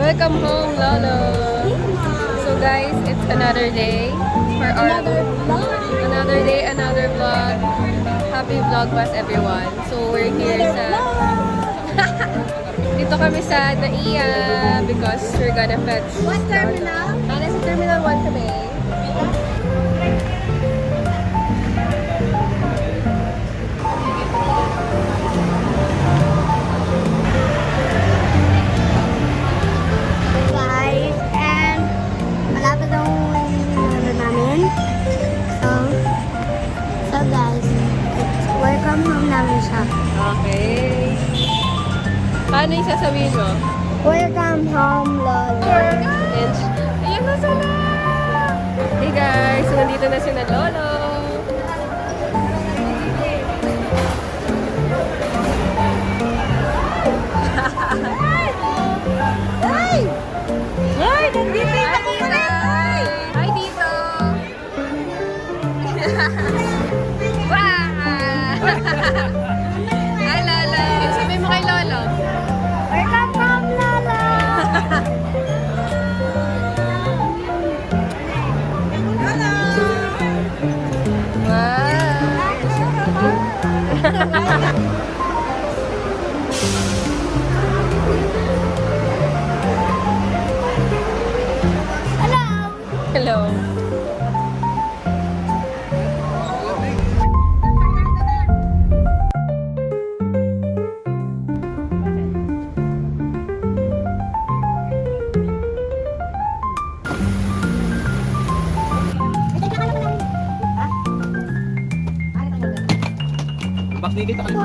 Welcome home, Lolo! So guys, it's another day for our... Another day, another vlog. Happy Vlogmas everyone. So we're here sa... Dito kami sa Naiya because we're gonna fetch... What terminal? Nasa Terminal 1 kami. Guys, and malapit ang ano namin. So guys, welcome home namin siya. Okay. Paano yung sasabihin mo? Welcome home, Lolo. And, ayun na sila! Hey guys, so nandito na si na Lolo. Ay! Ay, nandito yung Hi, Tita! Hi, Tito! Wow! Hi, Lolo! Sabi mo kay Lolo. Welcome home, Lolo. Hello. Bakit ka kayo?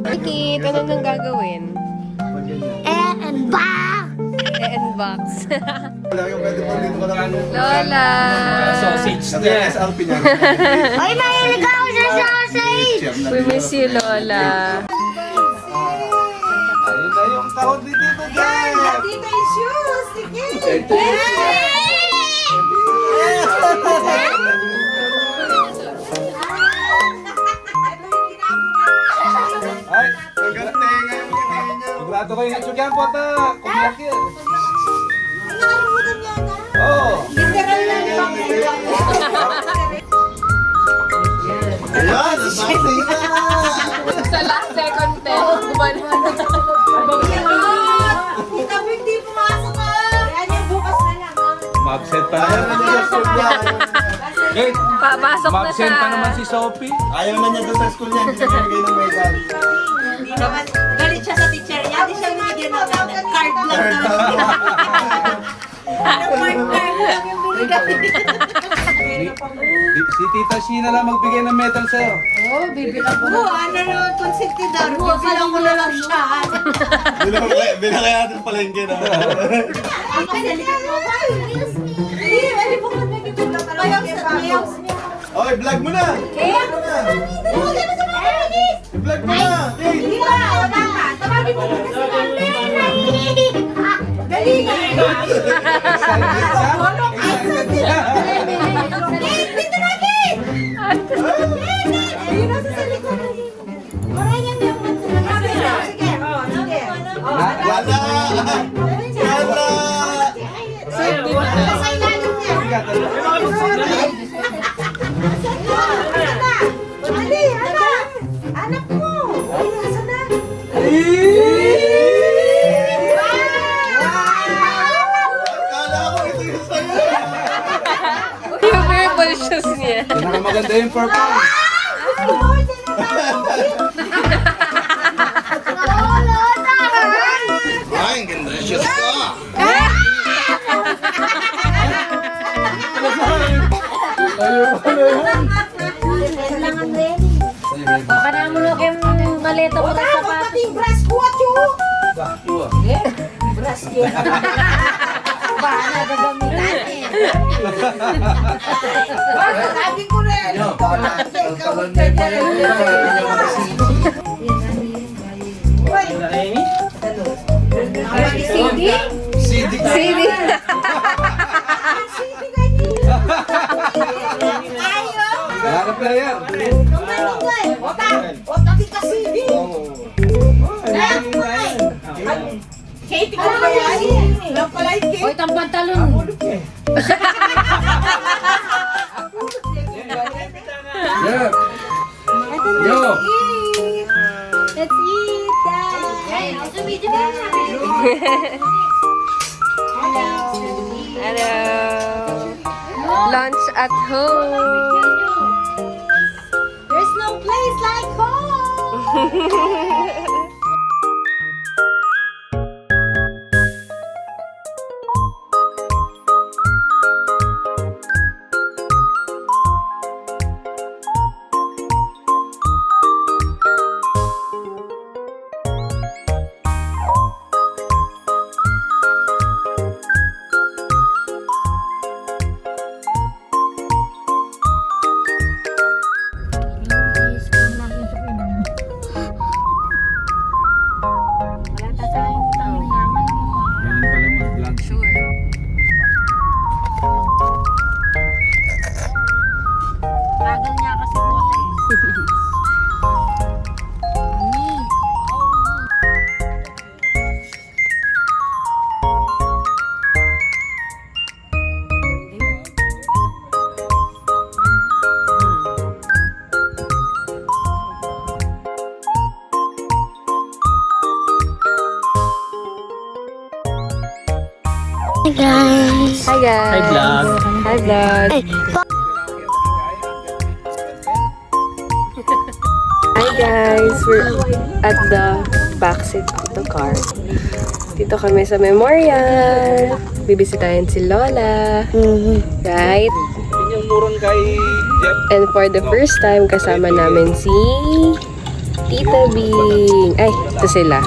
Kikit, ano nang gagawin? And back! Unbox. Wala kang pwede pa dito ka naman. Lola! Sausage Sabi niya. ang SRP niya. Ay, mahilig ako sa sausage! We miss you, Lola. Ayun na yung kahon ni Tito Jeff. Dito yung shoes! Sige! Ay, ang galing na yung ngayon niya. Sigurado kayo na tsugan po ata. Kumiyak yan. Nakalimutan niya na. Oo. Literal na lang. Ayan, ang sabi na. Sa last second test, Tita mo hindi pumasok ka. Ayan yung bukas na lang. Ma-absent pa Ayaw na naman. niya sa school niya. Eh, Pasok na ma-absent siya. pa naman si Sophie. Ayaw na niya doon sa school niya. Hindi niya bigay ng medal. Hindi naman. Galit siya sa teacher niya. Hindi siya binigyan ng card lang Third daw. Card lang yung binigay. Si Tita Sheena lang magbigay ng medal sa'yo. Oo, ano naman konsentidor. Bibilang ko na lang siya. Binakaya natin palengke na. Ang kanilang mo. Hindi, ano po kung nagiging mayaw niya. Okay, vlog mo na. I-vlog mo na. Hindi ba? Wala ka. Tawagin mo muna si Mami. Dali na. Dito natin! Ayun nasa sa likod. Maranyan yung sige. Sige. Wala. Wala. Sa ilalim niya. Dali, anak! Anak mo! Ay, nasa na? Kala ko ito yung sa'yo. Yung purple shoes niya. Pinakamaganda yung purple. Ay, ang ganda ng shoes ko. Baka na mo yung maleta mo sa Tapos sapatos. pati yung brass ko, acho! Sakto ah. Brass yan. Baka na gagamitan eh. Sabi ko rin. Ikaw lang. Ikaw ang kanya. CD? CD. CD. CD ganyan. Ayaw. Wala na player. Hoy, tang pantalon. Yeah. Yo. Let's eat, guys. Hello. Lunch at home. There's no place like home. Galing pala mag-vlog. Sure. Bagal niya kasi bote. Hi, guys. Hi guys. Hi vlog. Hi vlog. Hi guys. We're at the backseat of the car. Dito kami sa Memorial. Bibisitahin si Lola. Right? Yun yung murong kay Jeff. And for the first time, kasama namin si Tita Bing. Ay, ito sila.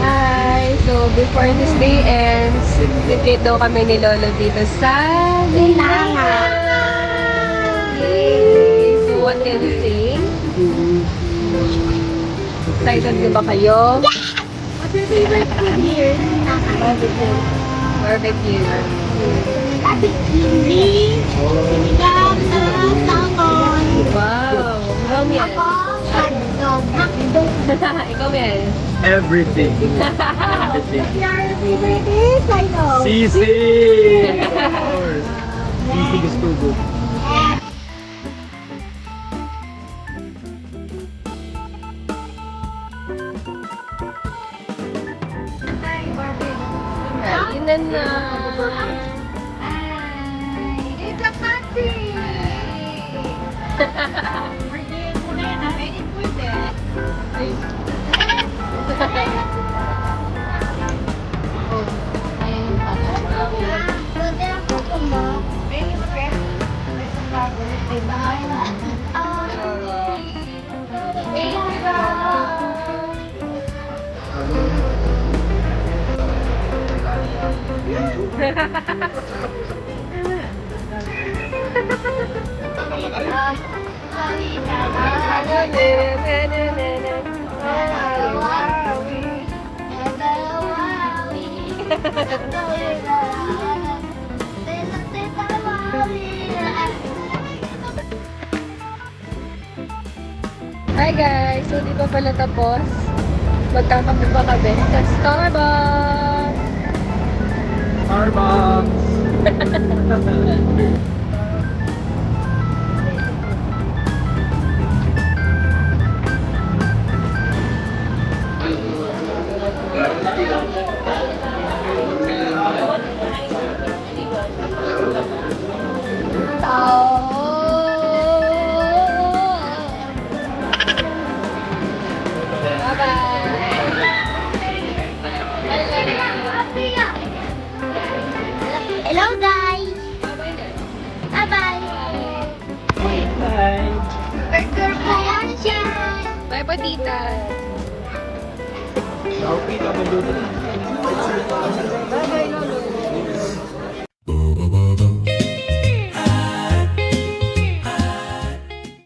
Hi! So, before this day ends, retreat daw kami ni Lolo dito sa Linangan! Yay! So, what can you say? Excited na ba kayo? What's your favorite food here? Barbecue. Barbecue. Barbecue. Sinigang na salmon. Wow! Ikaw, Miel. Ikaw, Miel. Everything. Your favorite dish? I know. Sisig! Of course. Sisig is too good. Yun na. It's a party. Hi guys! So, di pa pala tapos. Magkakape pa kami sa Starbucks! Starbucks! po, tita. Ako kita mo doon. Bye-bye, Lolo.